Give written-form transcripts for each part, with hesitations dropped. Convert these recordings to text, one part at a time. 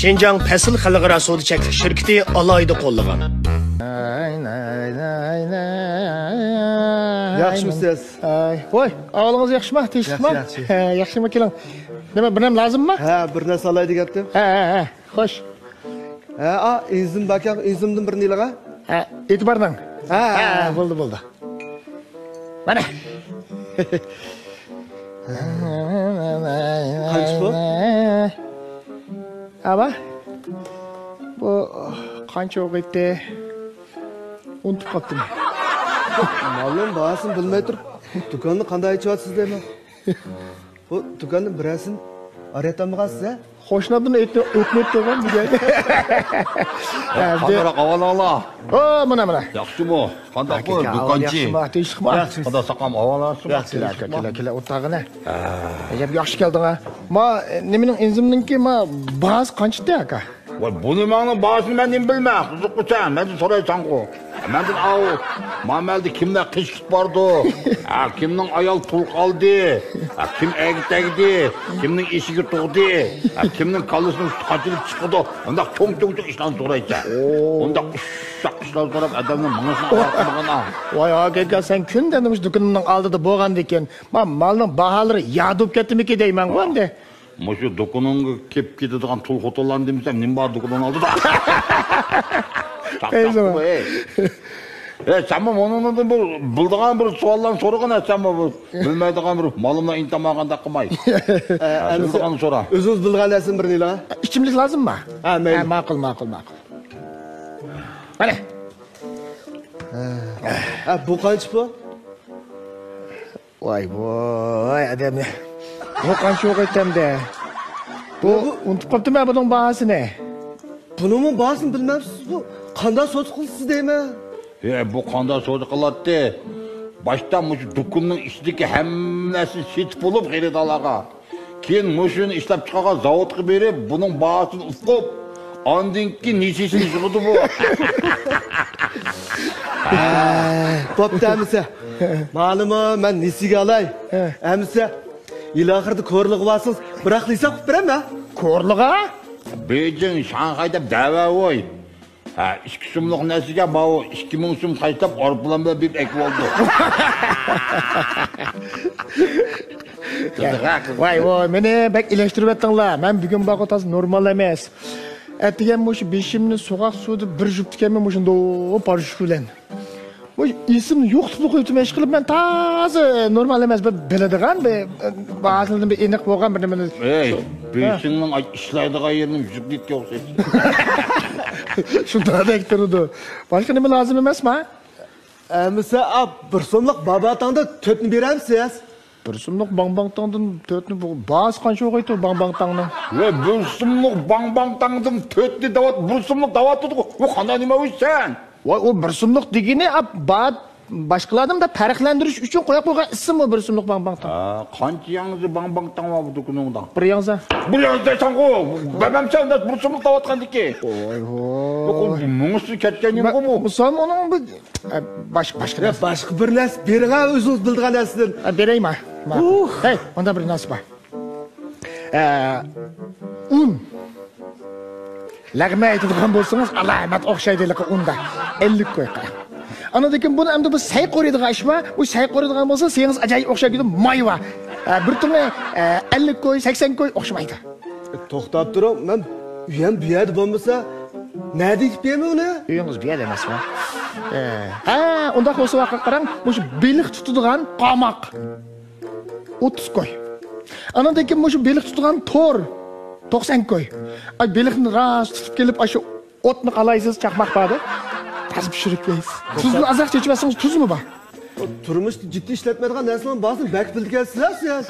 Şinjan Pesil Xalqaro savdo cheklanish shirkati alohida qo'llagan. Yaxshimisiz? Voy, ahvolingiz yaxshimi? Tinchlikmi? Yaxshimi keling. Nima, bir narsa lazımmi? Ha, bir narsa olay degaptim. Ha, xo'sh. Ha, izim bakam, izimdan bir nilaga? Ha, e'tibordan. Ha, bo'ldi. Mana. Qancha bu? Aba. Bu qancha o'qiydi? Unutib qoldim. Ma'lum, bahasini bilmay turib, do'konni qanday ochyapsiz deyman. Bu do'konni birasin araytamig'asiz, ha? Qo'shnidan o'tmaydi degan buga. Qanday avval. O, mana. Yaxshimi? Qanday qo'y, do'konchi? Tinchlikmi? Xudo saqam avvalasi. Kela o'tag'ina. Ajab yaxshi kelding ha. Ma nimaning enzimninki ma ba'zi qanchda aka? Voy, bu nimaning bahasini men nima bilmay, qiziqqusan, mendan so'raysan-ku. Mendan Mamalda kimlar qishqit bordi? Kimning ayol tul qoldi? Kim egitagdi? Kimning eshigi tug'di? Kimning kallasini qochilib chiqdi? Unda cho'ng ishlarni so'raysan. Unda ishlar so'rab odamning ming'isini ortmag'ana. Voy, aka, sen kunda nima do'konimning oldida bo'lganda ekan, men malning baholari yadib ketdimiki deyman-ku endi. Mushu do'koningga kelib ketadigan tul xotinlarni demsam, nima bor do'konning oldida? Sen bu onundan bildiğin bir suallarını soruğuna sen bu bilmeydiğin bir malımla intamağında kılmayı. Bildiğini sora. Özünüz bildiğin nesin bir nila? İçimlik lazım mı? Ha, meyli. Makul. Hadi. Bu kaç bu? Vay adam ne? Bu kaç yok etem de. Bu unutup kaptım ya bunun bahası ne? Bunun bahasını bilmemsiz bu. Qanday so'z qilsiz deyman. Bu qanday so'z qiladi? Başta mushu do'konning ichidagi hammasini setib bo'lib xaridorlarga. Keyin mushuni ishlab chiqargan zavodga berib, buning bahasini uqib, ondan keyin nechasini yig'di bu. Bo'pti, ma'lummi, men nesiga olay? Amsa, iloxirda ko'rliq bo'lsiz, biroq hisob qilib beraman. Ko'rliqqa? Beijing, Shanxayda da'vo voy. İki sumluq nasiga bu 2000 sum qaytab orplanma bir ekib oldu. Voy, meni bak ilashtirib etdinglar. Men bugun baqotasi normal emas. Atigan mush beshimni so'g'aq suvda bir juft ekanman mushunda parishut bilan. Voy, isimni yo'qitib qo'yibman ish qilib men toza normal emas biladigan ba'zilardan bir aniq bo'lgan bir nimani. Ey, beshingning ishlaydigan yerini juftlikka o'xshaydi. Shunda ayttirdi. Boshqa nima lozim emasmi? Amsa, bir so'mliq babatangda 4 ni beramsiz? Bir so'mliq bangbangtangdan 4 ni ba'z qancha o'qiydi bangbangtangning? Ve bir so'mliq bangbangtangdan 4 ni davat, bir so'mliq davat tutdi. Bu qanday nima o'ysan? Voy, o bir so'mliq degani ba'd başqalardan da farqlantirish uchun qo'yib qo'ygan ismi bir so'mliq bangbangtang. Qancha yangi bangbangtang var bu do'koningda? Bir yangi. Bir yangi sango. Babamcha unda bir so'mliq davatgandiki. Voy. Bu mung'isi ketgan nima bu? Misol uning boshqa bir narsa bergan o'zingiz bildigan narsadan. Beraymi? Hey, unda bir narsa bor. Un. Lag'ma aytadigan bo'lsangiz, alamat o'xshaydilar unda. 50 qo'y qara. Anadakin bunu endi biz say qo'yadigan ishmi? U say qo'yadigan bo'lsa, sengiz ajoyib o'xshaydi mayva. Bir tuni 50 qo'y, 80 qo'y o'xshamaydi. To'xtab turib, men uyam bu yerda bo'lmasa, nima deb beraman uni? Uyingiz bu yerda emasmi? Unda bo'lsa vaqt qarang, o'sha beliq tutadigan qamoq 30 qo'y. Anadakin o'sha beliq tutadigan to'r 90 qo'y. Ay beliqni ras tutib kelib, shu o'tni qalaysiz chaqmoq bordi. Tasib pishirib yeysiz. Tuzni azaq chechmasangiz tuzmi bor? Turmushda jiddiy ishlatmaydigan narsalarni ba'zan bak bilgansizlar siz.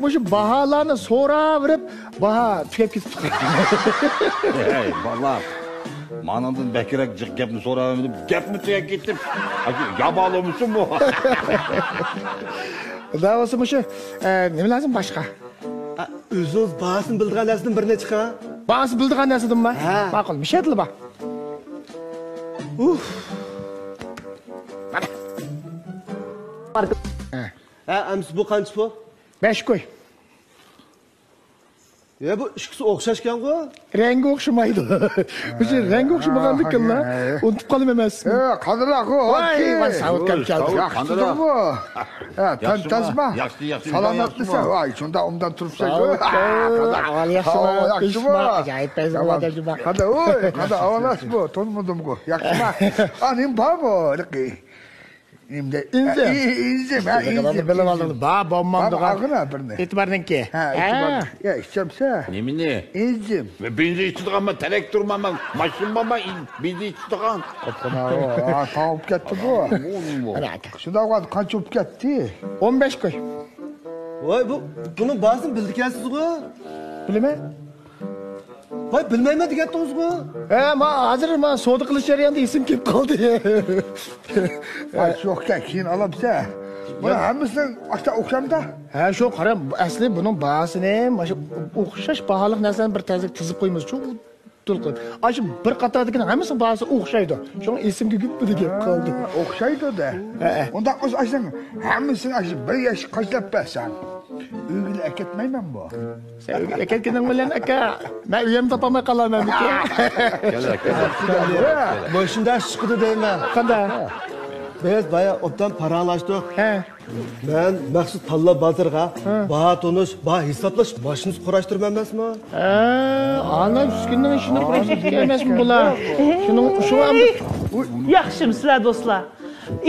Mushu baholarni so'raverib, baho tugab ketib qoldi. Ey, bolam. Manandan bakrak jiq gapni so'raverib, gapni tugab ketib, yabolimisin bu. Davası mushu nima lazım boshqa? O'zingiz bahasini bildigan narsadan bir necha chiqa? Bahasini bildigan narsadanmi? Ma'qul, mishadli bor. Amsi bu qancha bu? 5 qo'y. Ya bu ikkisi o'xshash ekan-ku. Rengi o'xshamaydi. O'sha rengi o'xshamaganligini unutib qolib emasmi? Qandoq u? Voy, man savutgan keldi. Yaxshidimi? Tantasma. Yaxshi, yaxshi. Salomatmisan? Voy, shunda undan turibsan. Avval yaxshimi? Yaxshimi? Ajoyib payzavod. Qada avalas bu, to'nmadim-ku. Yaxshimi? Nim bormi? Nimde? İnzim. Bilib oldim. Bommamdiga. Ag'ina birni. E'tibordanki. Ya, içemse. Nemini? İnzim. Benzin içtiğim traktor mama, maşin mama, benzin içtiğim. Tavıp ketdi bu. Shunda qancha o'p ketdi? 15 koy. Voy, buning bahsini bildikansiz-ku. Bilaman. Voy, bilmayman degansiz-ku. Ma hozir ma savdo qilish jarayonida esim kelib qoldi. Ay, yo'qqa keyin olamsa. Buni hammasidan o'xshamda. Ha, shu qara, asli buning bahasini mana o'xshash baholiq narsani bir tazlik tizib qo'ymiz. Shu tul qilib. Shu bir qatordagining hammasini bahasi o'xshaydi. Shu esimga guppi deb qoldi. O'xshaydi-da. Unda qo'shasang hammasini bir yosh qashlab bersan. Uyga aketmayman bu. Sen aketganing bilan aka, men uyim topolmay qolaman aka. Boshunda chiqdi deyman. Qanday? Biz baya obdan paranglashdik. Ha. Men maxsus tanlab bozorga baho tonish, baho hisoblash mashinasi qurashtirman emasmi? Ana uskunning ishini qurashtirib emasmi bular? Shu ham Yaxshimsizlar do'stlar.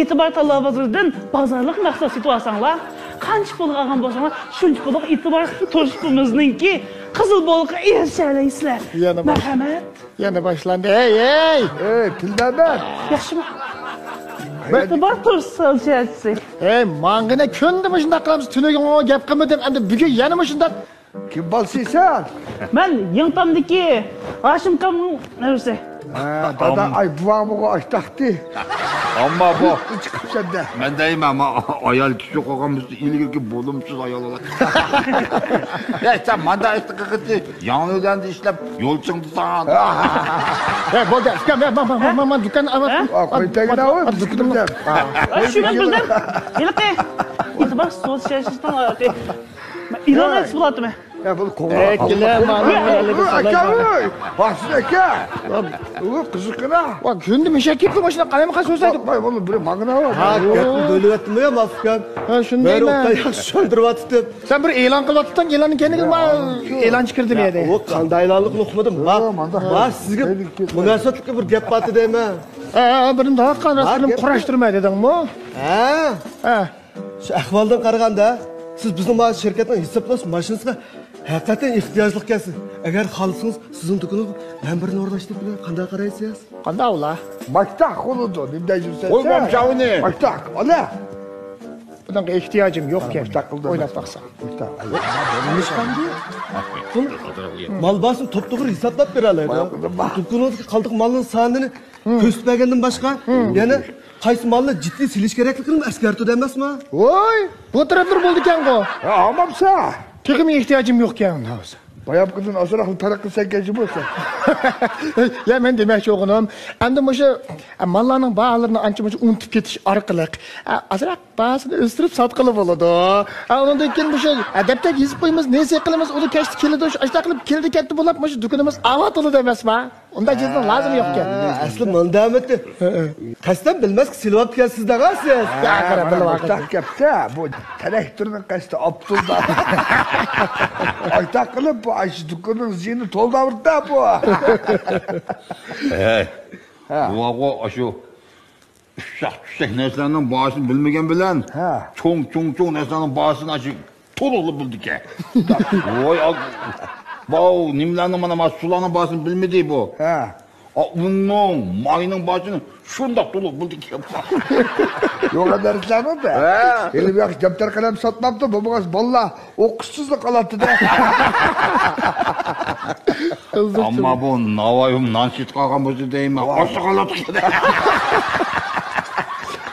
E'tibor tanlab bozoridan bozorlik maqsad situatsiyalar qancha pul olgan bo'lsangiz, shuncha pul e'tibor turishimizningki qizil boliqqa erishalaysizlar. Marhamat. yana boshlandi. Ey! Tildaman. Yaxshimi? E'tibor turishsiz. Mangina kundimi shunday qilamiz, tunuga gap qilma deb, endi bugun yana shunday. Kim bo'lsaysan? Men Yangtamdagi Hashim kamning narsa. Dada ay buvamga ashtaqdi. Ammo bu Chiqibsanda. men deyman, ayol kishi qolganmiz, ilgirki bo'lumsiz ayol oladi. Ya, sen manda aytqaqiti, yonidan ishlab, yo'lchingni san. Bo'ldi. Men do'kon Qo'ytagina o. Shuni bildim. Yilqi. E'tibor so'zlashishdan oyati. İlan eksplatıme. Ya bunu kovma. Aka. O kızıkına. Bak gündüm eşeklikli başına kalemi kaç olsaydı. Vay bunu böyle magna var. Ha, gapni bo'lyaptimi yo, Mafkan? Ha, shunday. Men o'qda yaxshi tushuntiryapti. Sen bir e'lon qilyapsan, e'lonni kendiga e'lon chiqirdi deydi. O qanday e'lonlik o'qimadim. Va sizga munosabatli bir gap bor deyman. Birim daha qanrasini qurashtirma dedingmi? Ha. Shu ahvoldan qaraganda siz bizning mana shirkatning hisoblash mashinasiga haqiqatan ehtiyojli ekansiz. Agar xohlasangiz sizning do'koningizni men birini o'rnashtirib bilan qanday qaraysiz? Qanday ular? Maktak xuludu. Nimda yursan? Qo'ymam chavini. Maktak. Ola. Bunga ehtiyojim yo'q ekan. O'ylab baqsam. Mal basini to'p-to'g'ri hisoblab beradi. Do'koningizga qoldiq malning sonini ko'rsatmagandan boshqa yana qaysi malni jiddiy silish kerakligini eskartdi emasmi? Voy, bu taraflar bo'ldi ekan-ku. Ha, olmamsa. Texim ehtiyojim yo'q ekan hozir. Bayab qizning asraqli taraqqi sankachi bo'lsa. Ya men demoqchi o'g'lim, endi o'sha mallarning baholarini ancha-muncha unutib ketish orqali azroq bahosini o'stirib sotqili bo'ladi. Undan keyin o'sha adabda yezib qo'yamiz, nesa qilamiz, uni kashti keladi, ashta qilib keldi ketdi bo'lib, o'sha do'konimiz avot bo'ladi emasmi? Unda jizning lozim yo'q ekan. Asli mundamidi. Qasdan bilmas silvab kelsiz dag'asiz. Ya qara Maktak gapda bu traktorning qasdi Abdulda. Aytaq qilib bu aşı dükkanın zihni to'ldavrda bu. Bu aşı uşak narsalarning bahosini bilmagan bilan cho'ng narsalarning bahosini aşı to'liq bildik. Voy, bu nimlarning mana mahsulotlarning bahosini bilmadi bu. Unning, mayning bahosini shundoq to'liq bildik. Yo'q adarsizlarmi da? Elim yo'q daftar qalam sotmabdi, bu bo'g'az balla o'qishsizlik qiladi-da. Ammo bu Navoiyim nansit qolgan bo'lsa deyman, oshib qoladi.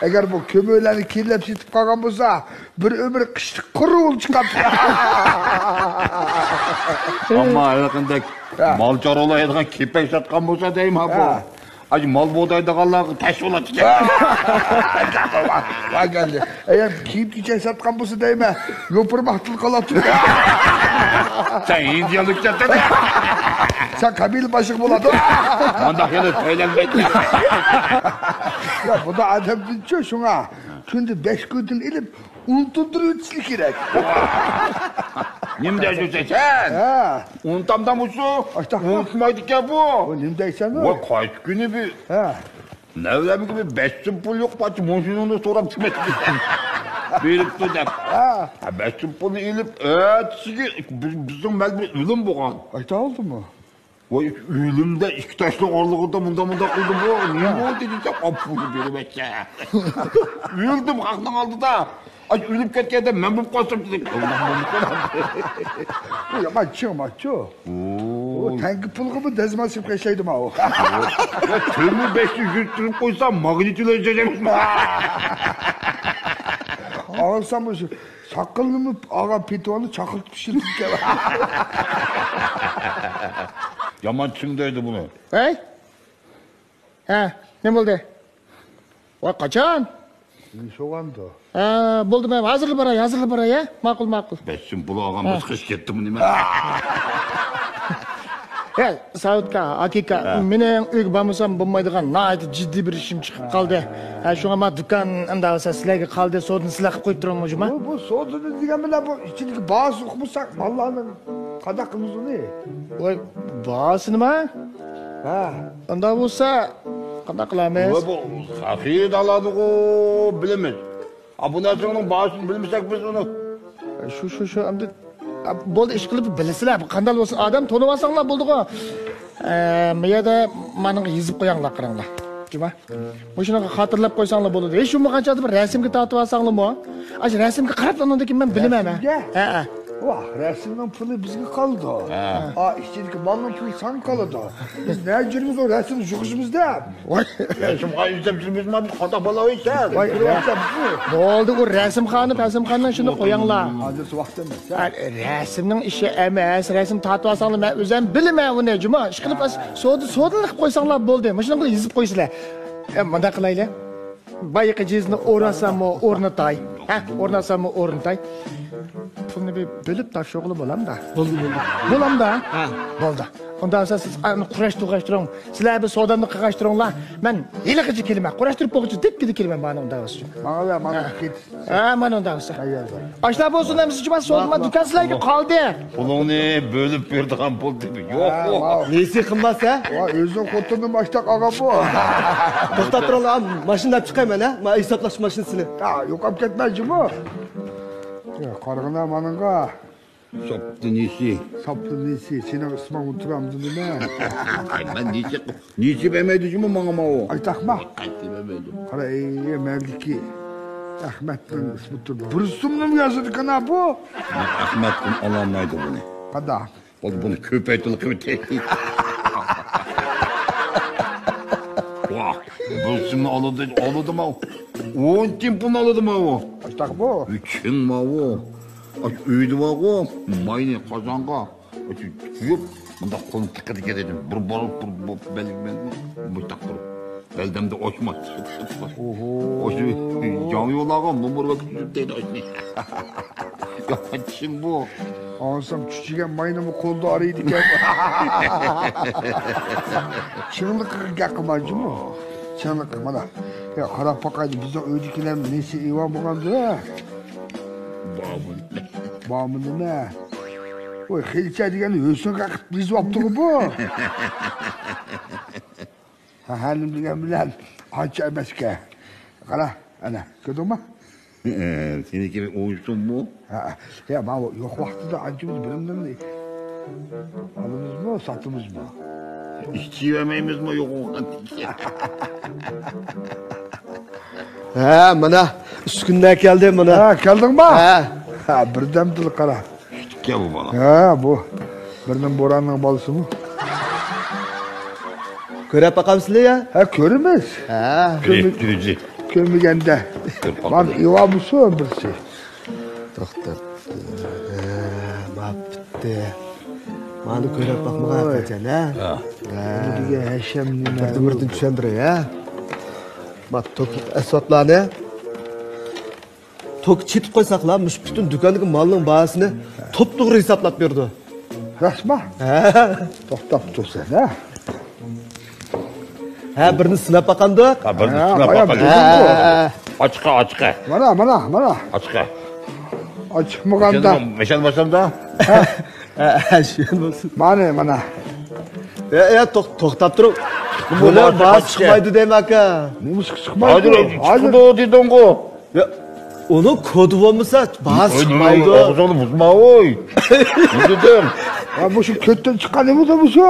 Agar bu ko'məklarni kiyinlab setib qolgan bo'lsa, bir umr qishlik qurul chiqadi. Ammo qanday mol choroladigan kepak sotgan bo'lsa deyman bu. Acı mal buğdaydağanlar taş olacak. Vay geldi. Eğer kiyip geçen satkan busu değil mi? Yopurmaktıl kalatıyor. Sen Indiyalık çatın. Sen kabil başık buladın. Mandak yana söylenmedi. Ya bu da adam dinçiyor şuna. Şimdi 5 gündür ilip unutunduruyor çilik gerek. Nim dersin sen? Ha. Unutamdan mısın? Açta. Unutmaydık ya bu. O nemdeysen o. Vay kaç günü bir. Ha. Nevlemi gibi 500 pul yok bacı. Monşununu soram tümet. Birip tutak. Ha. 500 pulu ilip bizim mel bir ölüm boğan. Açta oldu mu? Vay ölümde iki taşlı orluğunda munda kıldım bu. Niye bu dedi sen? Apulu biri bekle. Öldüm kalktın aldı da. Ay ölüp ketkende ben bu koştum dedim. Bu ya maçı. O tanki pulgumu dezmasıp geçeydim ha o. Ya tümü 500 yürüttürüp koysam magnitüle ödeyeceğim. Ağılsam o şu sakıllı mı ağa pitonu çakılt pişirdik ya. Yaman çimdeydi bunu. Hey? Ha, ne oldu? Vay kaçan? Soğandı. Ha, buldu ben. Hazırlı bara ya. Makul. 500 pulu ağam bıskış gitti bunu nime. Ya, Saudka, hakika, menen uygu bamusam bulmaydigan naydı ciddi bir işim çıkıp kaldı. Ha, şuna ma dükkan anda olsa sizlerge kaldı, sodun silah qilib qo'yib turibman hujuma. Bu soğudu degan bilan bu içindeki bazı okumasak Allah'ın kadakımızı ne? Voy, bahası nima? Ha. Unda bo'lsa, qanday qilamiz? Bu hafiyet aladık o bilemiz. Bu narsonun bağışını bilmesek biz onu. Shu, endi bo'ldi ish qilib bilasizlar, qanday bo'lsa odam to'nib olsanglar bo'ldi-ku. Miyada mani yezib qo'yinglar, qaranglar. Juma. Shunaqa xotirlab qo'ysanglar bo'ladi. Hech bo'lma qanchadir bir rasmga tortib olsanglarmi? Ash rasmga qarab ondan keyin men bilaman. Ha. Vah, resimden pulu bizge kaldı. Aa, içindeki malın pulu san kaldı. Biz ne cürümüz o resim jukuşumuzda. Voy, Resim izleyicimiz mi? Kata balavıysa. Vay, resim bu. bo'ldi, u rasmxondan shuni qo'yinglar. Adresi vaxtimiz. Rasmning ishi emas, rasm tortib olsanglar men o'zim bilaman uni, Juma. Ish qilib sodini qilib qo'ysanglar bo'ldi. Mana shunaqa yezib qo'ysizlar. Manda qilaylik. Bayiqi jizni o'rasammi, o'rnatay. Ha, o'rnasammi, o'rnatay. Pulni bir bölüp topshirg'ili bo'lamda. Bo'lamda? Ha, bo'ldi. Undan so'ng siz qurashtirib, sizlar bir sodamni qilg'ashtiringlar. Men hiliqichi kelman, qurashtirib qo'yguchi deb kelman mana undan so'ng. Bana git. Ha, mana undan so'ng. Ashlar bo'lsin, siz uchun sodamni dukan sizlarga qoldi. Pulunu bölüp verdiğim pul dedi. Yok o. Nesi qilmasa? Vay, özün kutunun başta ağa bu. To'xtab turinglar, mashinada chiqayman ha. Men hisoblash mashinasini. Ha, yo'qolib ketmaychi bu. Ya, qarg'ina manınga. Saptı nesi? Saplı nesi? Seni ısman oturamdı nime? Ay ben nesi bemeydi cümle bana o. Ay takma. Nesi bemeydi. Qara ey merdiki. Ahmet'in ismi tur. Bursumlu mu yazdı kana bu? Ahmet'in alamaydı bunu. Kada. Bunu köpeytilik köpeytilik. Vah. Bursumlu aladı mı o? 10 timpunu aladı mı o? Ay tak bu. Üçün mü o? Öydü var o. Mayını kazanğa. Yok. Bunda kolum tıkıdı dedim. Bir belimden bu takır. Beldemde oşmaz. Oşu yanıyorlar numara küçük değil oşni. Ya şimdi bu. Ağzım küçükken maynamı kolda arıyorduk ya. Çığlık yakımacı mı? Çığlık mana. Ya kara pakaydı bize öydükiler nesi ivan bulandı ha? Bağımını ne? Oy xilçe degeni ölsün kakıp biz yaptığı bu. Halim degen bilen acı emeske. Kara ana gördün mü? Seni gibi uyusun mu? Ya bana yok vakti de acımız bilimden değil. Alımız mı satımız mı? İşçi yemeğimiz mi yok o? Ha, mana uskundan keldi mana. Ha geldin mi? Ha. Ha birden dil kara. Gel bu bana. Ha bu. Birden boranın balısı mı? Ko'rib boqamsizlar ya? Ha körümüz. Ha. Elektrici. Kömügende. Lan yuva mısın birisi? To'xtab. Bo'pti. Mani ko'rib bakmagan hakikaten ha. Degan hasham nima? Birdan tushundiray ha. Bak tok asotlarni tok chetib qo'ysaqlar, mush butun do'kondagi molning bahosini to'p-to'g'ri hisoblab berdi. Rasma. Ha. To'xtab tursan, ha? Ha, birini sinab baqandik. Ha, bir sinab bayağı bakalım. Açıqa. Mana. Açıqa. Açmaganda. Meşal başlamda. Ha, shu bo'lsin. Mana. To'xtab turib. Bular bahos chiqmaydi demak-a. Nima chiqmaydi? Hadi çıkıdı dedin ko. Ya, onu kodu olmasa bahos chiqmaydi. Ağzını buzma oy. Ne dedim? Ya bu şu kötten çıkan ne bu da bu şu?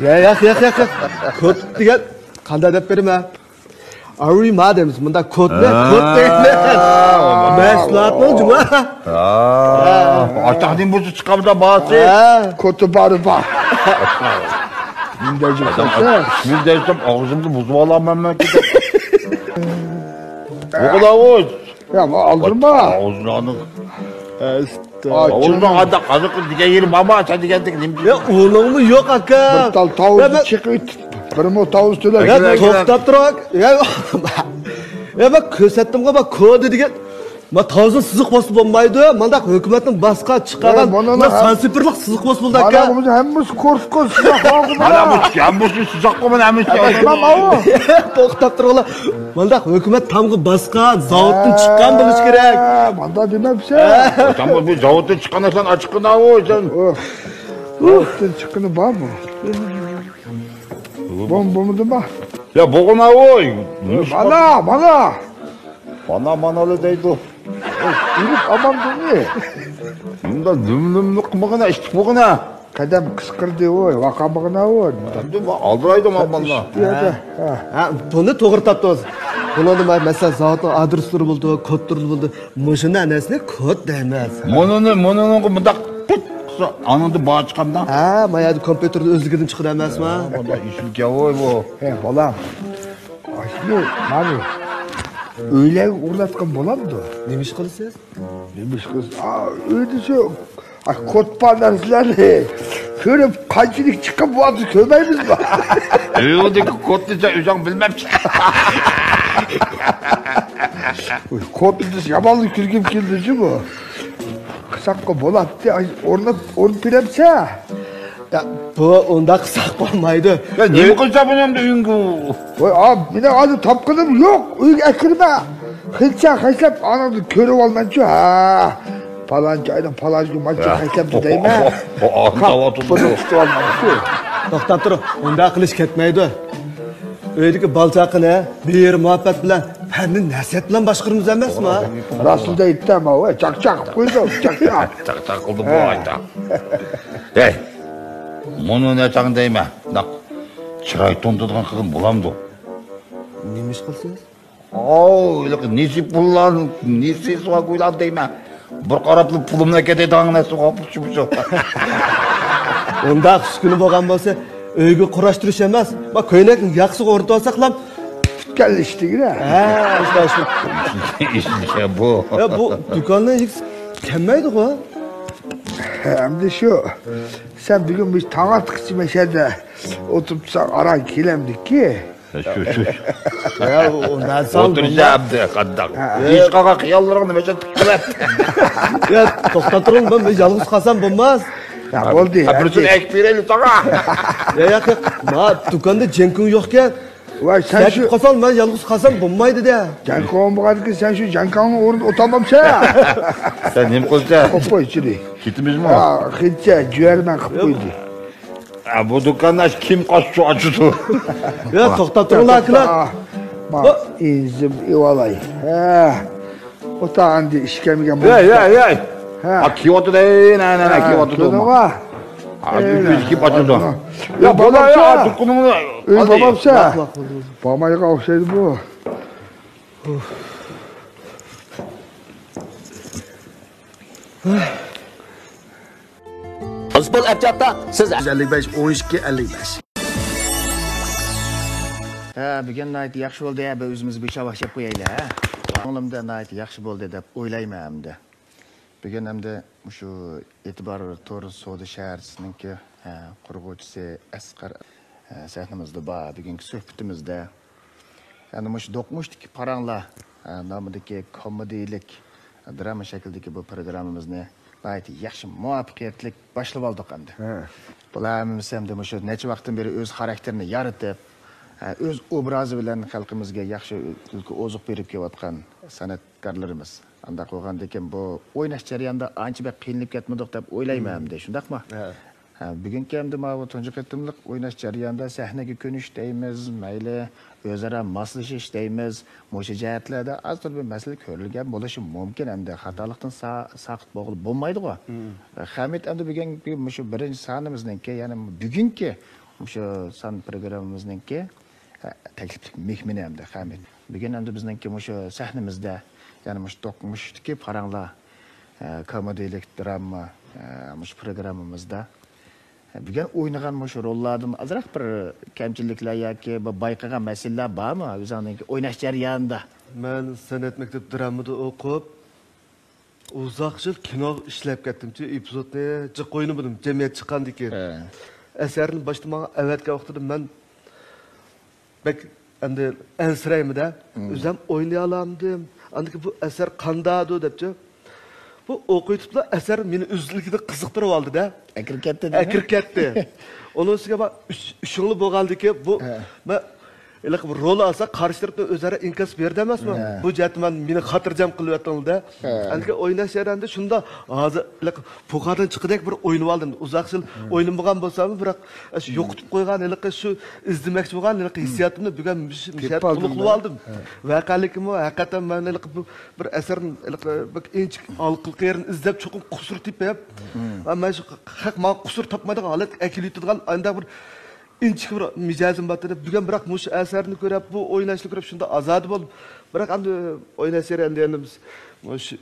Ya. Kod degan qanday deb beraman? Arima deymiz. Bunda kod ne? Kod deydi. Mahsulotni juma. Açtaqdin buzu çıkamda bahsi. Kötü barı bak. Mindacı sen. Min dersem ağzımda buzu alamam ben ki. O kadar oy. Ya aldırma. Ağzını anık. Ağzını adı kazık diye yerim ama sen diyendik. Ya o'g'ling mi yo'q aka? Bir tal tavuzu çıkıt. Bir mo tavuz tüler. Ya to'xtab turak. Ya bak ko'rsatdim-ku bak kodi degan. Ma tozun siziq bosib bo'lmaydi. Manda hukumatning boshqa chiqqan sansiperlik siziq bosib bo'ldi aka. Mana bu hemmimiz kurs sıcak Bana bu sıcak mı ben Tamam o. To'xtab turinglar. Manda hukumat tamg'i boshqa zavoddan chiqqan bo'lish kerak. Manda demepse. Sen bu zavoddan çıkanı sen açıkına o sen. Zavoddan çıkanı var mı? Bomba mı? Ya boğuna oy. Bana. Bana öyle deydi. Yürüp aman dönüyor. Bunda lümlümlük mıgına içtik mıgına. Kadem kıskırdı o, vakamıgına o. Aldıraydım ablanla. Ha, buni to'g'ri topdingiz. Buni nima masalan zavodning adreslari bo'ldi, kodlari bo'ldi. Mashina anasini kod deymiz. Monunu bunda anında bağ çıkamda. Ha, mayadi kompyuterni o'zligidan chiqar emasmi? Bunda işlik ya oy bu. He balam. Aslında mani. Öyle uğratkan bulamdı. Nima ish qilasiz? Neymiş kız? Öyle şu. Kod pandarsları. Körüp kaçılık çıkıp vardı kömeğimiz var. Öyle kodluca üzan bilmem ki. Kodluca yamanlık külgüm kildici bu. Kısakka bolattı. Onu bilemse. Ya bu unda qisaq bo'lmaydi. Ya ne mi kılsa bunu hem de üngü. Oy abi yine adı tapkınım yok. Uyg ekirme. Hılça kaysap anladı körüp olmayınca. Ha. Falanca aydan falanca maçı kaysap değil mi? O ağzı hava tuttu. To'xtab tur. Unda qilish ketmaydi. Öydeki balchaqini bir muhabbet bilan, fanni nasihat bilan boshqaramiz emasmi? Rasulda itti ama o çak koydum çak. Tak oldu bu ayda. Hey. Bunu ne çağın deyme. Nak. Çıray tontudgan kızım bulamdı. Nima ish qilsangiz? Öyle nesi pullan, nesi suğa koylan deyme. Bir qaraplı pulumla ketedi ağına suğa pulçu. Unda xushkuni bo'lgan bo'lsa, uyga qurashtirish emas. Bak ko'ylakni yaxshi o'rta olsak ham Geldi işte yine. ha, işte. İşte bu. Ya bu do'kondan kelmaydi-ku. Hem de şu. Sen bir gün biz tanıttık meşede oturtsak aran kilemdik ki. Şu. Ya ondan so'ng Oturacağım de kaddak. Hiç kaka kıyallarını meşet kılat. ya to'xtab turing, men yolg'iz qolsam bo'lmas. Ya oldu ya. Bütün ek bireli sana. Ya ma do'konda jenkun yo'q-ku. Vay sen Sen şu qolsam men yolg'iz qolsam bo'lmaydi-da. Cankan bu kadar ki sen şu Cankan'ın orada otamamsa. Sen ne mi kılsa? Kopo içeri. Kitimiz mi? Ya hıçça ciğermen kapıydı. Bu dükkanlar kim kaçtı açıdı? Ya to'xtab turinglar akalar. Ma izim ivalay. O tağında işkemigen bu. Ya. Ha. Kiyotu da ne kiyotu da. Kuduma. Abi biz kim açıdı? Ya bana babamsa. ya dükkanımı. Babamsa. Babamaya kavşaydı bu. Futbol abjatda siz 55 12 55. Ha, bugun nayt yaxshi bo'ldi, biz o'zimiz beshab boshlab qo'yaylik, ha. Ko'nglimda nayt yaxshi bo'ldi deb o'ylayman hamda. Bugun hamda shu E'tibor To'g'ri savdo shaharchisininki qurg'uvchisi Asqar sahnamizda bor bugungi suhbatimizda. Yani mush do'qmushdiki paranglar nomidagi komediyalik drama shaklidagi bu programmamizni g'oyat yaxshi muvaffaqiyatli boshlab oldik endi. Bularimiz ham shu necha vaqtdan beri o'z xarakterini yaratib, o'z obrazi bilan xalqimizga yaxshi oziq berib kelayotgan san'atkorlarimiz. Anda qo'yganda ekan bu o'ynash jarayonida ancha bir qiynalib ketmadik deb o'ylayman, shundaqmi? Bugungi hamda mana tunji qatimliq o'ynash jarayonida sahnaga ko'nish deymiz, mayli o'zaro moslashish deymiz. O'sha jihatlarda azdir bir masala ko'rilgan bo'lishi mumkin hamda xatolikdan saqit bo'g'ilib bo'lmaydi-ku. Hamid hamda bugungi shu birinchi sanamizningki, ya'ni bugungi shu san programmamizningki takliflik mehmoni hamda Hamid. Bugun hamda bizningki shu sahnamizda, ya'ni shu do'qmushdagi paranglar komediyalik drama shu programmamizda bugun o'ynagan shu rollardan azroq bir kamchiliklar yoki bayqagan masalalar bormi o'zingizning o'ynash jarayonida? Men san'at maktab dramada o'qib, uzoq yil kino ishlab ketdim-chi, epizodni jiq o'ynadim, jamiyat chiqqandan keyin. Asarni boshda menga avatga vaqtida men bek endi ansiraymida, o'zim o'ynay olamdim. Andiki bu asar qandaydi debchi. Bu o'qiyotiblar asar meni o'zligida qiziqtirib oldi-da. Akir ketdi. Onun üstüne bak, üşünlü boğaldı ki bu, ben rol alsa karşı tarafta özara inkas verdi demez mi? Bu cihatinden beni hatırcam kılıyordum da. Anki oynaş yerinde şunda ağzı, pokadan çıkacak bir oyunu aldım. Uzak yıl oynamagan bolsam bırak yokutup koygan, şu izlemekçi boğan, hissiyatımda bugün müşahit buluklu aldım. Vakalikimi hakikaten ben bir eserin ençik alkılık yerini izlep çok kusur tip yap. Ama şu hak ma kusur tapmadık alet ekiliyotgan anda bir inçik bir micazım batırıp bugün bırak muş eserini görüp bu oynaşlı görüp şunda azadı bol. Bırak anda oynaş yerinde yanımız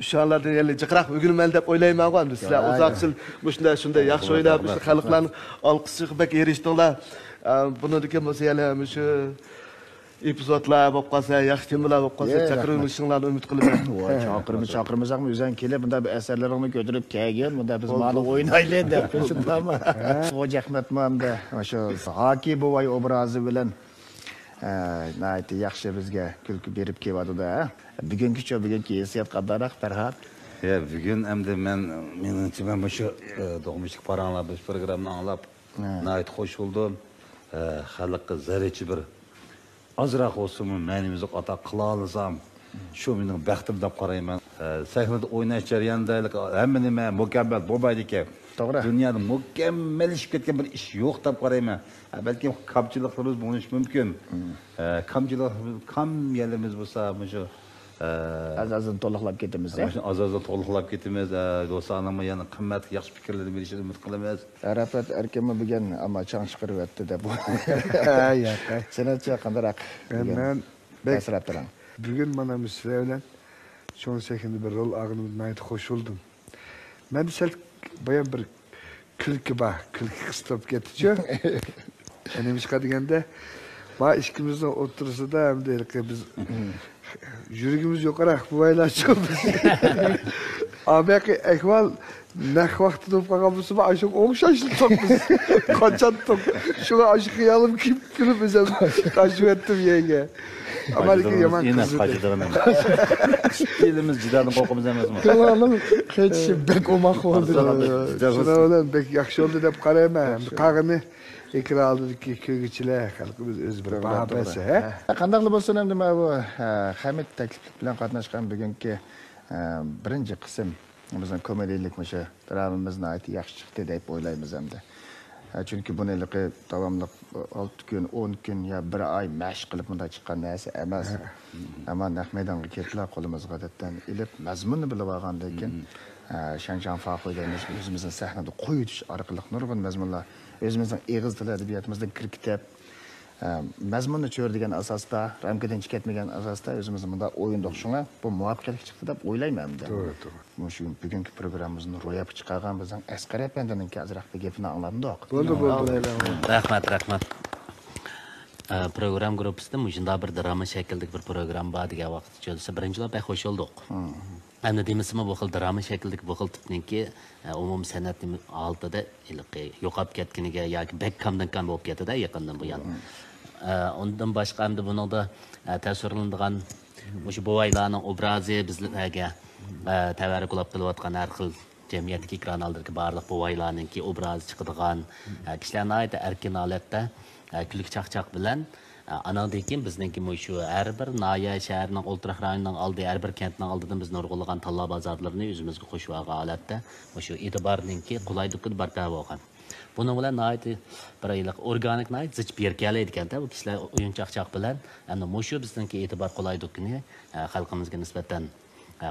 şu anlarda yerli çıkrak bugün ben de oylayayım ağam. Sizler uzak yıl şunda yaxşı oynayıp halkların alkışı bek eriştiler. Bunu dike mesela şu epizodlar bo'lib qolsa, yaxshi temalar bo'lib qolsa, chaqirishinglarni umid qilaman. Chaqirmasaqmi o'zing kelib bunda bir asarlaringni ko'tarib kelgin, bunda biz mana o'ynaylik deb shundami? Xo'ja Ahmadmanda o'sha Hoki bovoy obrazi bilan nayt yaxshi bizga kulki berib keladi-da. Bugungi hissiyat qandaroq Farhod? Bugun endi menimcha men shu do'qmishlik paranglar biz programmani anglab nayt xush bo'ldim. Xalqqa zarracha bir azroq olsunmu menimizni ata qila olsam, shu mening baxtim deb qarayman. Sahnada o'ynash jarayonida hamma nima mukammal bo'lmaydi ekan. To'g'ri. Dunyoda mukammallashib ketgan bir ish yo'q deb qarayman. Balki kamchiliklarimiz bo'lishi mumkin. Kam yerimiz bo'lsa, shu azazdan to'liqlab ketamiz. Azazdan to'liqlab ketamiz. Do'stlarning yana qimmat yaxshi fikrlarni berishini umid qilamiz. Arafat erkami bugun ammo chang chiqaryapti deb. Senatchi qandaroq? Men basrab turing. Bugün bana sizler bilen son sekinde bir rol ağınımdan ait hoş oldum. Ben de bayan bir külki var, külki kıstap getiriyor. Benim iş kadıgende bana işkimizden oturursa da hem de biz yürügümüz yukarı bu baylar çok. Abi ekval ne vakti de kalmışsa ben aşık şaşlık biz. Kaçan tok. Şuna aşık yalım kim gülüp bize taşık ettim yenge. Amerika yaman kızı. Elimiz cidanı qo'rqimiz emasmi? Kalanım keçi bek olmak oldu. Şuna olan bek yaxşı oldu deb qarayman. Qag'ini ekran oldidagi ko'rgichilar xalqimiz o'z bir babasi, ha? Qandaqli bo'lsin ham nima bu Hamid taklif bilan qatnashgan bugungi birinchi qism bizning komediyalik o'sha dramamizni aytib yaxshi chiqdi deb o'ylaymiz hamda. Chunki buni davomli 6 kun, 10 kun yo 1 oy mashq qilib bunday chiqqan narsa emas. Ammo naq maydonga ketlar qo'limizga odatdan ilib mazmunni bilib olgandan keyin shan farq qo'yganmiz o'zimizning sahnada qo'yitish orqali nurg'un mazmunlar o'zimizning eg'iz tili adabiyotimizda kiritib mazmunni cho'rdigan asosda, ramkadan chiqatmagan asosda o'zimiz bunda o'yindoq shunga bu muvaffaqiyat chiqdi deb o'ylayman. To'g'ri. Shu bugungi programmamizni ro'yobga chiqargan bizning Asqar apandaningki azroq gapini angladik. Bo'ldi. Rahmat. Program gruppasida shunday bir drama shaklidagi bir program bor degan vaqt cho'zsa birinchilar bek xush bo'ldik. Endi demisimi bu xil drama shaklidagi bu xil tipniki umum san'atning oldida yo'qolib ketganiga yoki bek kamdan kam bo'lib ketadi yaqindan bu yana. Undan boshqa endi buningda tasvirlanadigan o'sha buvaylarning obrazi bizlarga tavarruklab qilayotgan har xil jamiyatdagi kanaldagi barliq buvaylarninki obrazi chiqadigan kishilarning ayta erkin holatda kulik chaqchaq bilan anandan keyin bizningki shu har bir noya shaharning o'ltiraq rayonining oldi har bir kentning oldidan biz nurg'ulagan tanlov bozorlarini o'zimizga qo'shib olgan holatda shu e'tiborninki qulaylikni barpo bo'lgan. Buning bilan bir organik zich berkalaydi ekanda bu kishilar o'yinchoqchoq bilan ana shu bizningki e'tibor qulaylikni xalqimizga nisbatan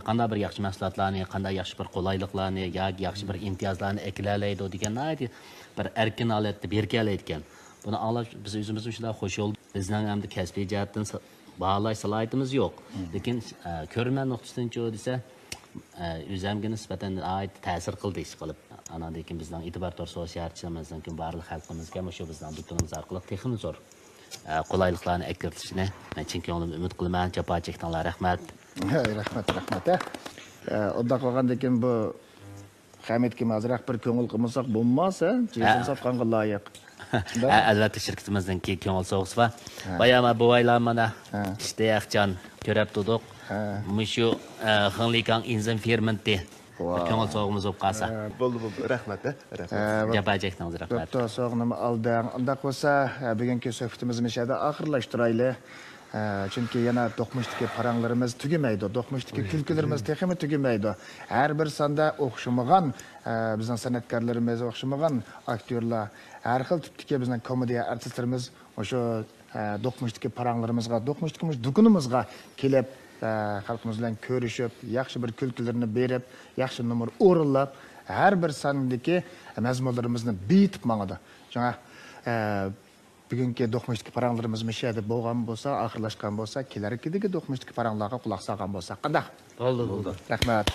qanday bir yaxshi mahsulotlarni, qanday yaxshi bir qulayliklarni yoki yaxshi bir imtiyozlarni eklalaydi degan bir erkin holatda berkalaydi ekan. Buni anglab biz o'zimiz shunday qo'shildik. Bizning ham kasbiy jihatdan baholash salohiyatimiz yo'q. Lekin ko'rman nuqtasidan desa o'zimga nisbatan ta'sir qildi ish qilib. Anandan keyin bizning e'tibor to'g'ri shaharchimizdan keyin barliq xalqimizga shu bizning dutunimiz orqali texnik zo'r qulayliklarni akirtishni men chin ko'nglimdan umid qilaman. Jafo chekdinglar, rahmat. Rahmat. Unda qolgandan keyin bu Hamidga mazraq bir ko'ngil qilmasak bo'lmasa, Jason sotqanga loyiq. Albatta shirkatimizdan ko'ngil so'g'isi va bayama buvaylar mana ishda yaxjon ko'rib turdik. Shu xinlikan inzim fermenti ko'ngil so'g'imiz bo'lib qolsa. Bo'ldi, rahmat. Jafo chekdingiz, rahmat. Bo'pti, sog'inimni oldim. Unda bo'lsa, bugungi suhbatimizni shada oxirlashtiraylik. Çünkü yana do'qmushdagi paranglarimiz tugamaydi, do'qmushdagi kulkularimiz texmi tugamaydi. Har bir sonda o'xshamagan bizning san'atkorlarimiz, o'xshamagan aktyorlar, har xil tipdagi bizning komediya artistlarimiz o'sha do'qmushdagi paranglarimizga, do'qmushdagi dukunimizga kelib xalqimiz bilan ko'rishib, yaxshi bir kulkularni berib, yaxshi numar o'rinlab, har bir sondagi mazmunlarimizni bitib mangadi. Жаңа bugungi do'qmushdagi paranglarimiz mishada bo'lgan bo'lsa, oxirlashgan bo'lsa, kelarkidagi do'qmushdagi paranglarga quloq solgan bo'lsa, qanday? Bo'ldi. Rahmat.